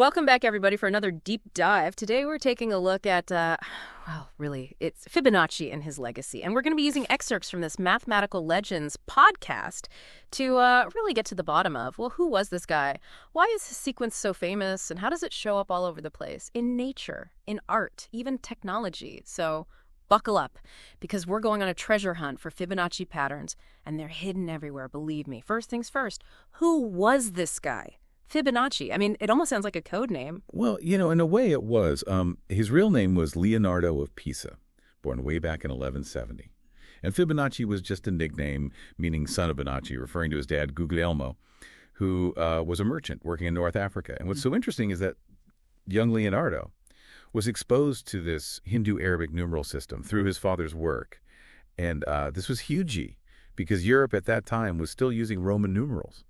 Welcome back, everybody, for another deep dive. Today we're taking a look at, really, it's Fibonacci and his legacy. And we're going to be using excerpts from this Mathematical Legends podcast to really get to the bottom of, well, who was this guy? Why is his sequence so famous? And how does it show up all over the place? In nature, in art, even technology. So buckle up, because we're going on a treasure hunt for Fibonacci patterns, and they're hidden everywhere, believe me. First things first, who was this guy? Fibonacci. I mean, it almost sounds like a code name. Well, in a way it was. His real name was Leonardo of Pisa, born way back in 1170. And Fibonacci was just a nickname, meaning son of Bonacci, referring to his dad, Guglielmo, who was a merchant working in North Africa. And what's so interesting is that young Leonardo was exposed to this Hindu-Arabic numeral system through his father's work. And this was huge, because Europe at that time was still using Roman numerals.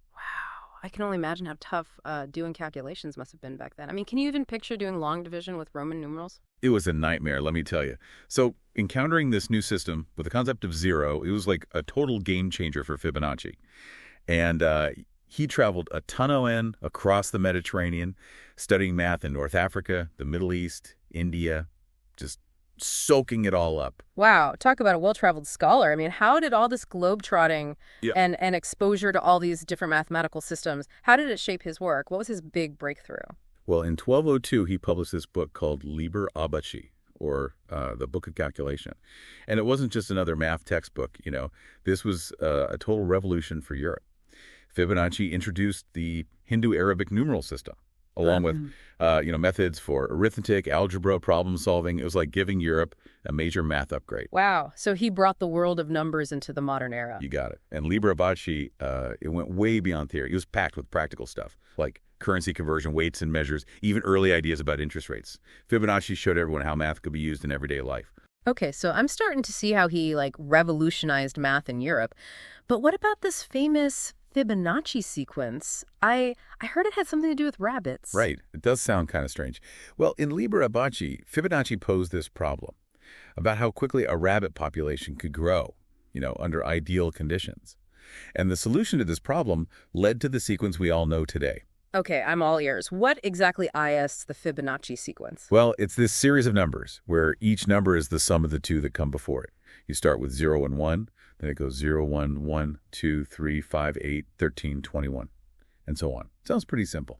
I can only imagine how tough doing calculations must have been back then. I mean, can you even picture doing long division with Roman numerals? It was a nightmare, let me tell you. So encountering this new system with the concept of zero, it was like a total game changer for Fibonacci. And he traveled a ton across the Mediterranean, studying math in North Africa, the Middle East, India, just soaking it all up. Wow. Talk about a well-traveled scholar. I mean, how did all this globe-trotting and exposure to all these different mathematical systems, how did it shape his work? What was his big breakthrough? Well, in 1202, he published this book called Liber Abaci, or the Book of Calculation. And it wasn't just another math textbook, This was a total revolution for Europe. Fibonacci introduced the Hindu-Arabic numeral system, along with methods for arithmetic, algebra, problem solving. It was like giving Europe a major math upgrade. Wow. So he brought the world of numbers into the modern era. You got it. And Liber Abaci, it went way beyond theory. It was packed with practical stuff, like currency conversion, weights and measures, even early ideas about interest rates. Fibonacci showed everyone how math could be used in everyday life. Okay, so I'm starting to see how he, revolutionized math in Europe. But what about this famous Fibonacci sequence? I heard it had something to do with rabbits. Right. It does sound kind of strange. Well, in Liber Abaci, Fibonacci posed this problem about how quickly a rabbit population could grow, under ideal conditions. And the solution to this problem led to the sequence we all know today. Okay, I'm all ears. What exactly is the Fibonacci sequence? Well, it's this series of numbers where each number is the sum of the two that come before it. You start with 0 and 1, then it goes 0, 1, 1, 2, 3, 5, 8, 13, 21, and so on. Sounds pretty simple.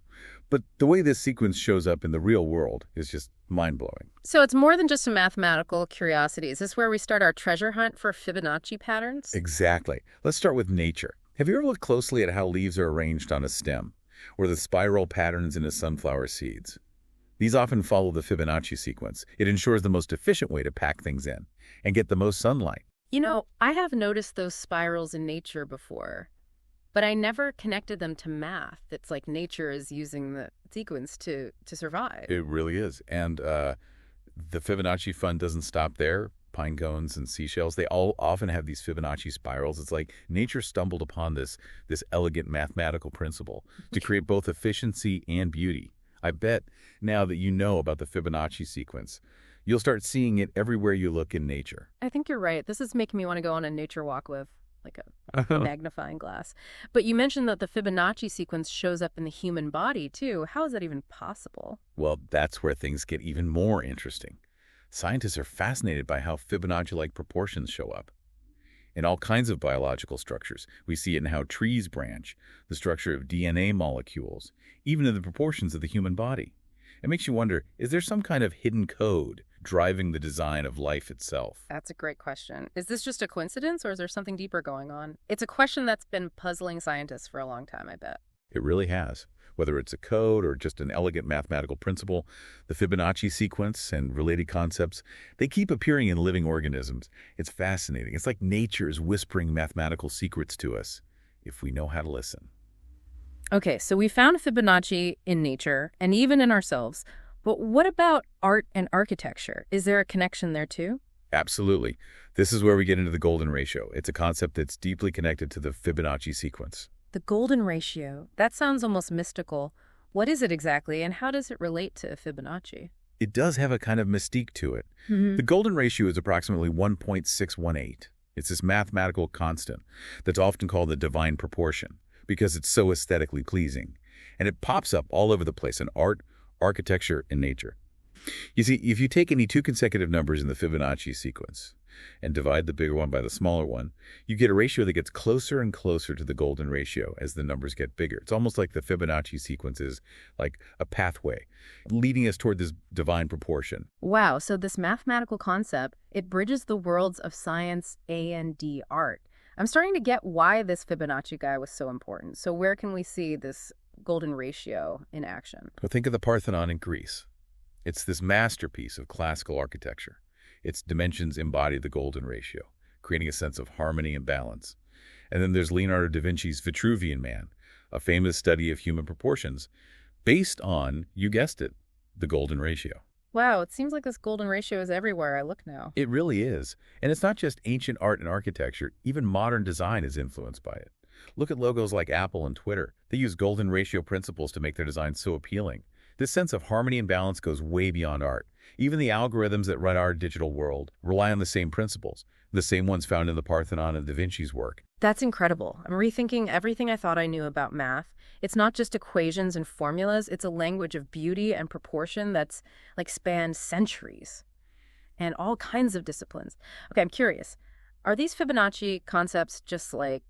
But the way this sequence shows up in the real world is just mind-blowing. So it's more than just a mathematical curiosity. Is this where we start our treasure hunt for Fibonacci patterns? Exactly. Let's start with nature. Have you ever looked closely at how leaves are arranged on a stem, or the spiral patterns in a sunflower seeds? These often follow the Fibonacci sequence. It ensures the most efficient way to pack things in and get the most sunlight. I have noticed those spirals in nature before, but I never connected them to math. It's like nature is using the sequence to survive. It really is. And the Fibonacci fun doesn't stop there. Pine cones and seashells, they all often have these Fibonacci spirals. It's like nature stumbled upon this elegant mathematical principle to create both efficiency and beauty. I bet now that you know about the Fibonacci sequence, you'll start seeing it everywhere you look in nature. I think you're right. This is making me want to go on a nature walk with a magnifying glass. But you mentioned that the Fibonacci sequence shows up in the human body, too. How is that even possible? Well, that's where things get even more interesting. Scientists are fascinated by how Fibonacci-like proportions show up. In all kinds of biological structures, we see it in how trees branch, the structure of DNA molecules, even in the proportions of the human body. It makes you wonder, is there some kind of hidden code driving the design of life itself? That's a great question. Is this just a coincidence, or is there something deeper going on? It's a question that's been puzzling scientists for a long time, I bet. It really has. Whether it's a code or just an elegant mathematical principle, the Fibonacci sequence and related concepts, they keep appearing in living organisms. It's fascinating. It's like nature is whispering mathematical secrets to us, if we know how to listen. Okay, so we found Fibonacci in nature and even in ourselves. But what about art and architecture? Is there a connection there too? Absolutely. This is where we get into the golden ratio. It's a concept that's deeply connected to the Fibonacci sequence. The golden ratio. That sounds almost mystical. What is it exactly, and how does it relate to Fibonacci? It does have a kind of mystique to it. The golden ratio is approximately 1.618. It's this mathematical constant that's often called the divine proportion because it's so aesthetically pleasing. And it pops up all over the place in art, architecture, and nature. You see, if you take any two consecutive numbers in the Fibonacci sequence and divide the bigger one by the smaller one, you get a ratio that gets closer and closer to the golden ratio as the numbers get bigger. It's almost like the Fibonacci sequence is like a pathway leading us toward this divine proportion. Wow, so this mathematical concept, it bridges the worlds of science and art. I'm starting to get why this Fibonacci guy was so important. So where can we see this golden ratio in action? Well, think of the Parthenon in Greece. It's this masterpiece of classical architecture. Its dimensions embody the golden ratio, creating a sense of harmony and balance. And then there's Leonardo da Vinci's Vitruvian Man, a famous study of human proportions, based on, you guessed it, the golden ratio. Wow, it seems like this golden ratio is everywhere I look now. It really is. And it's not just ancient art and architecture. Even modern design is influenced by it. Look at logos like Apple and Twitter. They use golden ratio principles to make their designs so appealing. This sense of harmony and balance goes way beyond art. Even the algorithms that run our digital world rely on the same principles, the same ones found in the Parthenon and Da Vinci's work. That's incredible. I'm rethinking everything I thought I knew about math. It's not just equations and formulas. It's a language of beauty and proportion that's spanned centuries and all kinds of disciplines. Okay, I'm curious. Are these Fibonacci concepts just like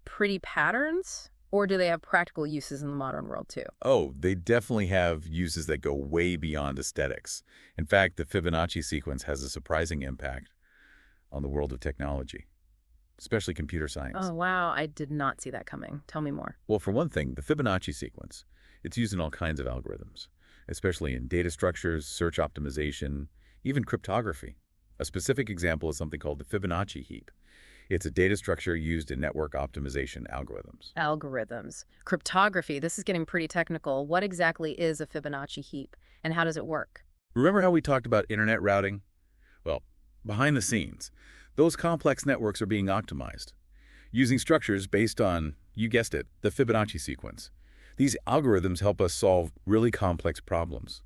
pretty patterns? Or do they have practical uses in the modern world, too? Oh, they definitely have uses that go way beyond aesthetics. In fact, the Fibonacci sequence has a surprising impact on the world of technology, especially computer science. Oh, wow. I did not see that coming. Tell me more. Well, for one thing, the Fibonacci sequence, it's used in all kinds of algorithms, especially in data structures, search optimization, even cryptography. A specific example is something called the Fibonacci heap. It's a data structure used in network optimization algorithms. Algorithms. Cryptography. This is getting pretty technical. What exactly is a Fibonacci heap, and how does it work? Remember how we talked about internet routing? Well, behind the scenes, those complex networks are being optimized, using structures based on, you guessed it, the Fibonacci sequence. These algorithms help us solve really complex problems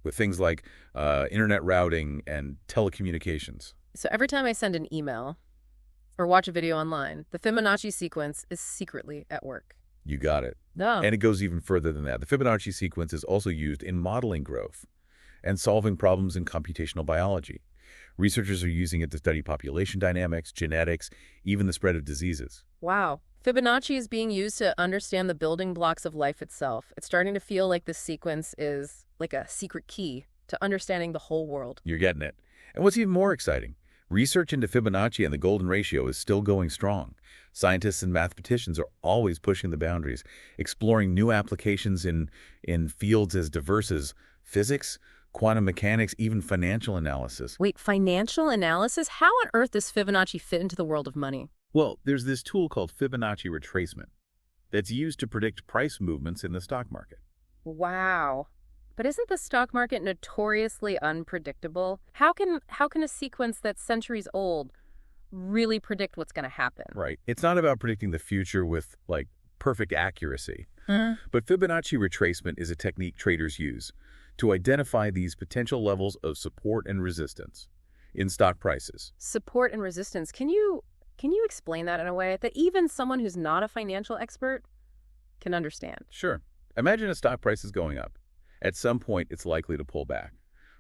with things like internet routing and telecommunications. So every time I send an email or watch a video online, the Fibonacci sequence is secretly at work. You got it. No. And it goes even further than that. The Fibonacci sequence is also used in modeling growth and solving problems in computational biology. Researchers are using it to study population dynamics, genetics, even the spread of diseases. Wow. Fibonacci is being used to understand the building blocks of life itself. It's starting to feel like this sequence is like a secret key to understanding the whole world. You're getting it. And what's even more exciting, research into Fibonacci and the golden ratio is still going strong. Scientists and mathematicians are always pushing the boundaries, exploring new applications in fields as diverse as physics, quantum mechanics, even financial analysis. Wait, financial analysis? How on earth does Fibonacci fit into the world of money? Well, there's this tool called Fibonacci retracement that's used to predict price movements in the stock market. Wow. But isn't the stock market notoriously unpredictable? How can a sequence that's centuries old really predict what's going to happen? Right. It's not about predicting the future with, perfect accuracy. But Fibonacci retracement is a technique traders use to identify these potential levels of support and resistance in stock prices. Support and resistance. Can you explain that in a way that even someone who's not a financial expert can understand? Sure. Imagine a stock price is going up. At some point, it's likely to pull back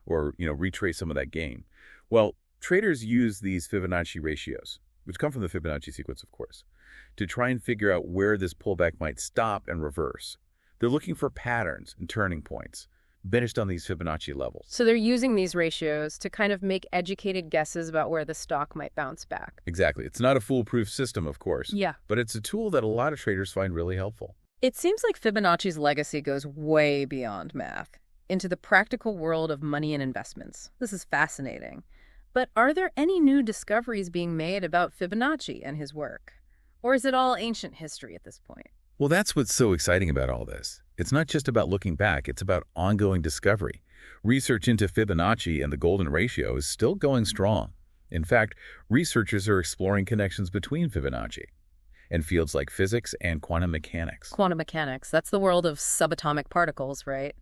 or, retrace some of that gain. Well, traders use these Fibonacci ratios, which come from the Fibonacci sequence, of course, to try and figure out where this pullback might stop and reverse. They're looking for patterns and turning points based on these Fibonacci levels. So they're using these ratios to kind of make educated guesses about where the stock might bounce back. Exactly. It's not a foolproof system, of course. Yeah. But it's a tool that a lot of traders find really helpful. It seems like Fibonacci's legacy goes way beyond math, into the practical world of money and investments. This is fascinating. But are there any new discoveries being made about Fibonacci and his work? Or is it all ancient history at this point? Well, that's what's so exciting about all this. It's not just about looking back, it's about ongoing discovery. Research into Fibonacci and the golden ratio is still going strong. In fact, researchers are exploring connections between Fibonacci and fields like physics and quantum mechanics. Quantum mechanics, that's the world of subatomic particles, right?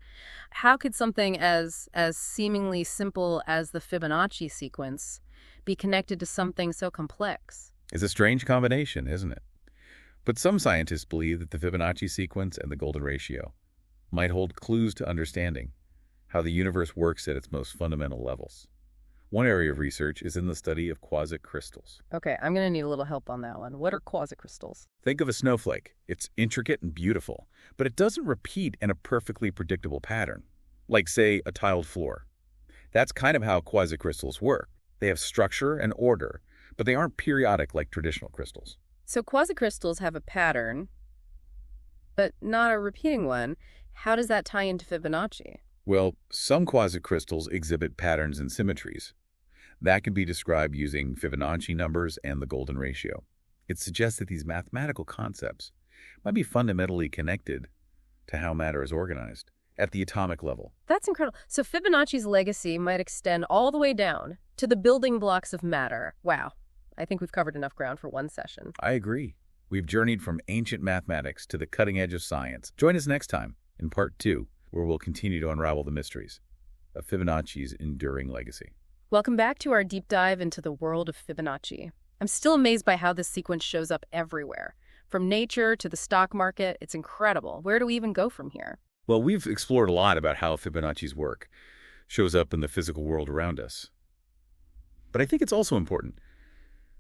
How could something as seemingly simple as the Fibonacci sequence be connected to something so complex? It's a strange combination, isn't it? But some scientists believe that the Fibonacci sequence and the golden ratio might hold clues to understanding, how the universe works at its most fundamental levels. One area of research is in the study of quasicrystals. Okay, I'm going to need a little help on that one. What are quasicrystals? Think of a snowflake. It's intricate and beautiful, but it doesn't repeat in a perfectly predictable pattern, like, say, a tiled floor. That's kind of how quasicrystals work. They have structure and order, but they aren't periodic like traditional crystals. So quasicrystals have a pattern, but not a repeating one. How does that tie into Fibonacci? Well, some quasicrystals exhibit patterns and symmetries. That can be described using Fibonacci numbers and the golden ratio. It suggests that these mathematical concepts might be fundamentally connected to how matter is organized at the atomic level. That's incredible. So Fibonacci's legacy might extend all the way down to the building blocks of matter. Wow. I think we've covered enough ground for one session. I agree. We've journeyed from ancient mathematics to the cutting edge of science. Join us next time in Part 2, where we'll continue to unravel the mysteries of Fibonacci's enduring legacy. Welcome back to our deep dive into the world of Fibonacci. I'm still amazed by how this sequence shows up everywhere. From nature to the stock market, it's incredible. Where do we even go from here? Well, we've explored a lot about how Fibonacci's work shows up in the physical world around us. But I think it's also important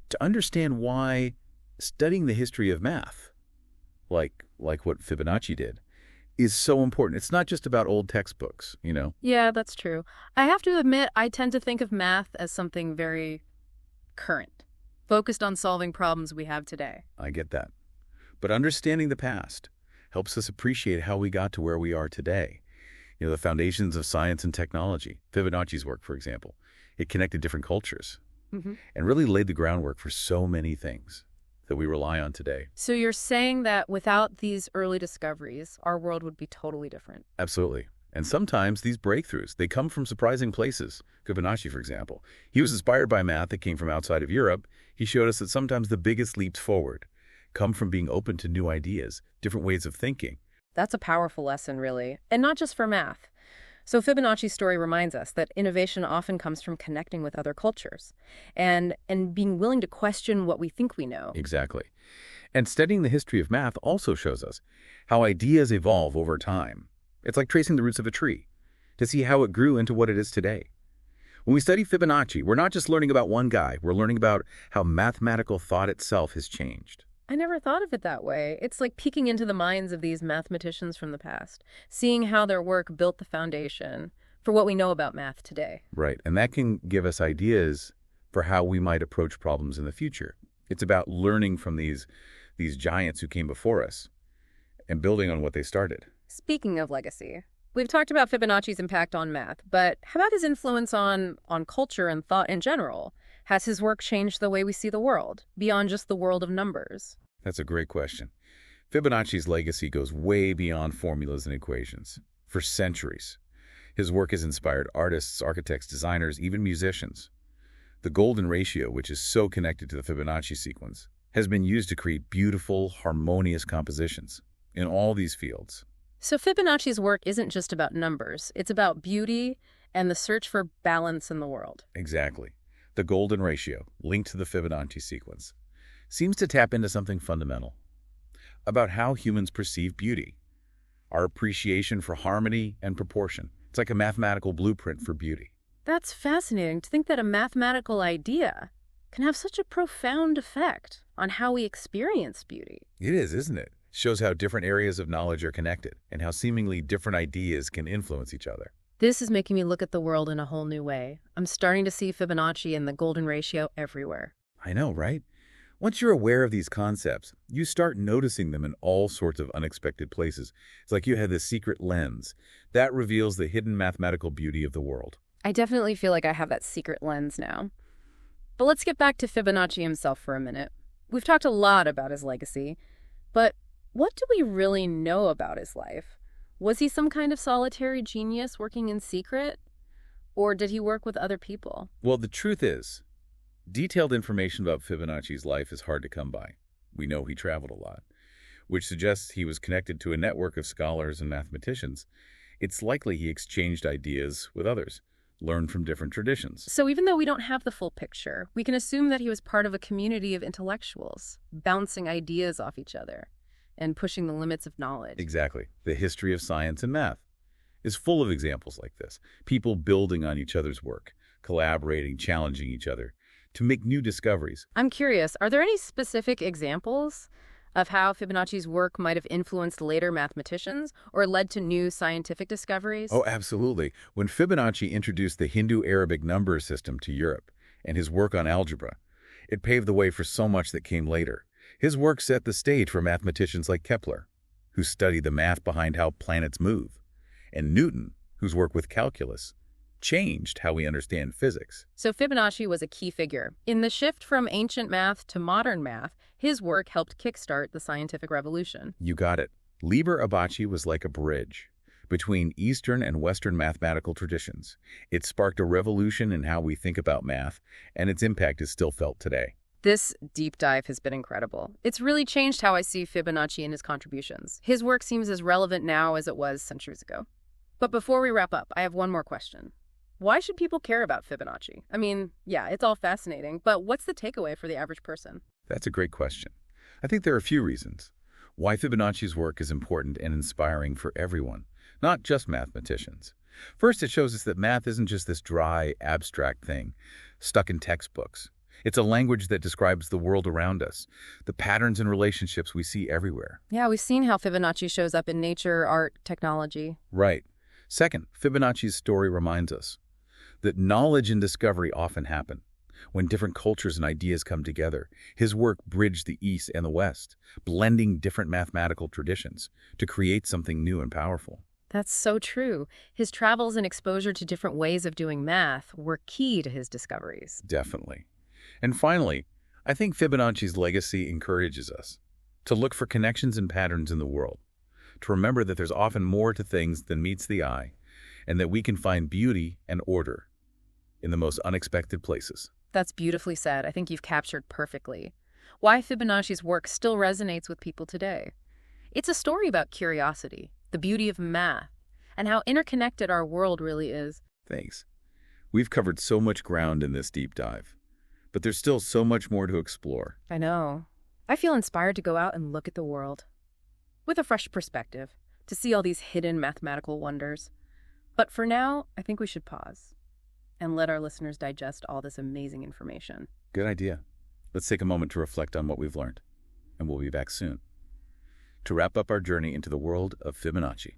to understand why studying the history of math, like what Fibonacci did, is so important. It's not just about old textbooks, you know? Yeah, that's true. I have to admit, I tend to think of math as something very current, focused on solving problems we have today. I get that. But understanding the past helps us appreciate how we got to where we are today. You know, the foundations of science and technology. Fibonacci's work, for example. It connected different cultures and really laid the groundwork for so many things that we rely on today. So you're saying that without these early discoveries, our world would be totally different? Absolutely. And sometimes these breakthroughs, they come from surprising places. Fibonacci, for example. He was inspired by math that came from outside of Europe. He showed us that sometimes the biggest leaps forward come from being open to new ideas, different ways of thinking. That's a powerful lesson, really. And not just for math. So Fibonacci's story reminds us that innovation often comes from connecting with other cultures and being willing to question what we think we know. Exactly. And studying the history of math also shows us how ideas evolve over time. It's like tracing the roots of a tree to see how it grew into what it is today. When we study Fibonacci, we're not just learning about one guy, we're learning about how mathematical thought itself has changed. I never thought of it that way. It's like peeking into the minds of these mathematicians from the past, seeing how their work built the foundation for what we know about math today. Right, and that can give us ideas for how we might approach problems in the future. It's about learning from these giants who came before us and building on what they started. Speaking of legacy, we've talked about Fibonacci's impact on math, but how about his influence on culture and thought in general? Has his work changed the way we see the world, beyond just the world of numbers? That's a great question. Fibonacci's legacy goes way beyond formulas and equations. For centuries, his work has inspired artists, architects, designers, even musicians. The golden ratio, which is so connected to the Fibonacci sequence, has been used to create beautiful, harmonious compositions in all these fields. So Fibonacci's work isn't just about numbers. It's about beauty and the search for balance in the world. Exactly. The golden ratio, linked to the Fibonacci sequence, seems to tap into something fundamental about how humans perceive beauty, our appreciation for harmony and proportion. It's like a mathematical blueprint for beauty. That's fascinating to think that a mathematical idea can have such a profound effect on how we experience beauty. It is, isn't it? It shows how different areas of knowledge are connected and how seemingly different ideas can influence each other. This is making me look at the world in a whole new way. I'm starting to see Fibonacci and the golden ratio everywhere. I know, right? Once you're aware of these concepts, you start noticing them in all sorts of unexpected places. It's like you had this secret lens that reveals the hidden mathematical beauty of the world. I definitely feel like I have that secret lens now. But let's get back to Fibonacci himself for a minute. We've talked a lot about his legacy, but what do we really know about his life? Was he some kind of solitary genius working in secret? Or did he work with other people? Well, the truth is, detailed information about Fibonacci's life is hard to come by. We know he traveled a lot, which suggests he was connected to a network of scholars and mathematicians. It's likely he exchanged ideas with others, learned from different traditions. So even though we don't have the full picture, we can assume that he was part of a community of intellectuals, bouncing ideas off each other and pushing the limits of knowledge. Exactly. The history of science and math. is full of examples like this. People building on each other's work, collaborating, challenging each other to make new discoveries. I'm curious, are there any specific examples of how Fibonacci's work might have influenced later mathematicians or led to new scientific discoveries? Oh, absolutely. When Fibonacci introduced the Hindu-Arabic number system to Europe and his work on algebra, it paved the way for so much that came later. His work set the stage for mathematicians like Kepler, who studied the math behind how planets move, and Newton, whose work with calculus changed how we understand physics. So Fibonacci was a key figure. In the shift from ancient math to modern math, his work helped kickstart the scientific revolution. You got it. Liber Abaci was like a bridge between Eastern and Western mathematical traditions. It sparked a revolution in how we think about math, and its impact is still felt today. This deep dive has been incredible. It's really changed how I see Fibonacci and his contributions. His work seems as relevant now as it was centuries ago. But before we wrap up, I have one more question. Why should people care about Fibonacci? I mean, yeah, it's all fascinating, but what's the takeaway for the average person? That's a great question. I think there are a few reasons why Fibonacci's work is important and inspiring for everyone, not just mathematicians. First, it shows us that math isn't just this dry, abstract thing stuck in textbooks. It's a language that describes the world around us, the patterns and relationships we see everywhere. Yeah, we've seen how Fibonacci shows up in nature, art, technology. Right. Second, Fibonacci's story reminds us that knowledge and discovery often happen when different cultures and ideas come together. His work bridged the East and the West, blending different mathematical traditions to create something new and powerful. That's so true. His travels and exposure to different ways of doing math were key to his discoveries. Definitely. And finally, I think Fibonacci's legacy encourages us to look for connections and patterns in the world, to remember that there's often more to things than meets the eye, and that we can find beauty and order in the most unexpected places. That's beautifully said. I think you've captured perfectly why Fibonacci's work still resonates with people today. It's a story about curiosity, the beauty of math, and how interconnected our world really is. Thanks. We've covered so much ground in this deep dive, but there's still so much more to explore. I know. I feel inspired to go out and look at the world with a fresh perspective, to see all these hidden mathematical wonders. But for now, I think we should pause and let our listeners digest all this amazing information. Good idea. Let's take a moment to reflect on what we've learned, and we'll be back soon to wrap up our journey into the world of Fibonacci.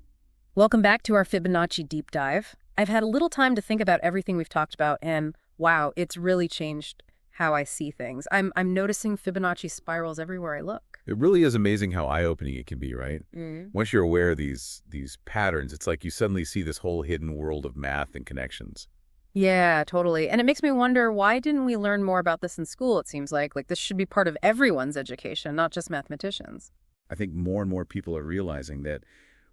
Welcome back to our Fibonacci deep dive. I've had a little time to think about everything we've talked about, and wow, it's really changed how I see things. I'm noticing Fibonacci spirals everywhere I look. It really is amazing how eye-opening it can be, right? Mm. Once you're aware of these patterns, it's like you suddenly see this whole hidden world of math and connections. Yeah, totally. And it makes me wonder, why didn't we learn more about this in school, it seems like? Like, this should be part of everyone's education, not just mathematicians. I think more and more people are realizing that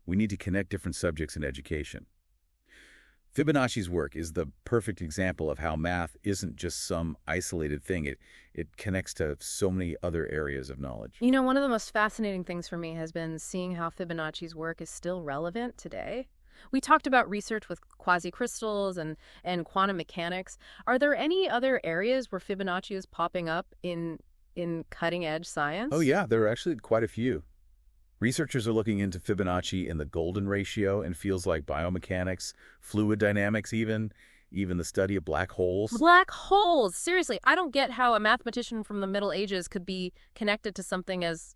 we need to connect different subjects in education. Fibonacci's work is the perfect example of how math isn't just some isolated thing. It connects to so many other areas of knowledge. You know, one of the most fascinating things for me has been seeing how Fibonacci's work is still relevant today. We talked about research with quasicrystals and quantum mechanics. Are there any other areas where Fibonacci is popping up in cutting-edge science? Oh yeah, there are actually quite a few. Researchers are looking into Fibonacci in the golden ratio in fields like biomechanics, fluid dynamics even the study of black holes. Black holes! Seriously, I don't get how a mathematician from the Middle Ages could be connected to something as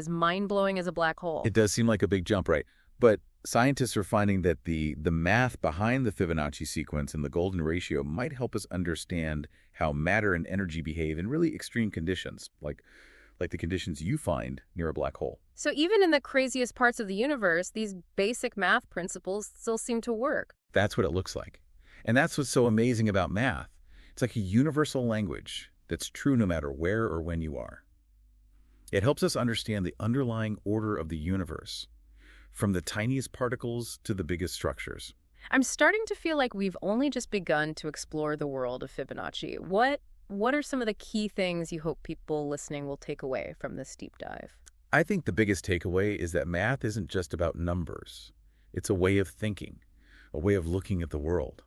mind-blowing as a black hole. It does seem like a big jump, right? But scientists are finding that the math behind the Fibonacci sequence and the golden ratio might help us understand how matter and energy behave in really extreme conditions, like the conditions you find near a black hole. So even in the craziest parts of the universe, these basic math principles still seem to work. That's what it looks like. And that's what's so amazing about math. It's like a universal language that's true no matter where or when you are. It helps us understand the underlying order of the universe, from the tiniest particles to the biggest structures. I'm starting to feel like we've only just begun to explore the world of Fibonacci. What are some of the key things you hope people listening will take away from this deep dive? I think the biggest takeaway is that math isn't just about numbers. It's a way of thinking, a way of looking at the world.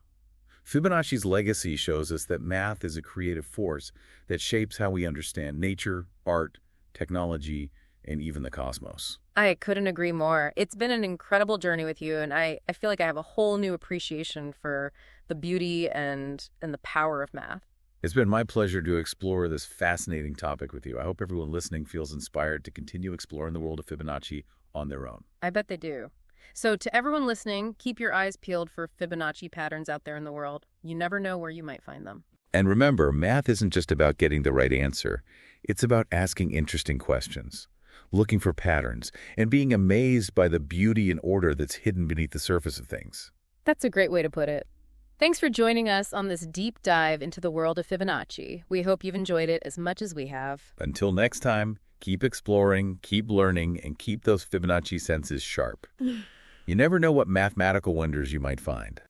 Fibonacci's legacy shows us that math is a creative force that shapes how we understand nature, art, technology, and even the cosmos. I couldn't agree more. It's been an incredible journey with you, and I feel like I have a whole new appreciation for the beauty and the power of math. It's been my pleasure to explore this fascinating topic with you. I hope everyone listening feels inspired to continue exploring the world of Fibonacci on their own. I bet they do. So to everyone listening, keep your eyes peeled for Fibonacci patterns out there in the world. You never know where you might find them. And remember, math isn't just about getting the right answer. It's about asking interesting questions, looking for patterns, and being amazed by the beauty and order that's hidden beneath the surface of things. That's a great way to put it. Thanks for joining us on this deep dive into the world of Fibonacci. We hope you've enjoyed it as much as we have. Until next time, keep exploring, keep learning, and keep those Fibonacci senses sharp. You never know what mathematical wonders you might find.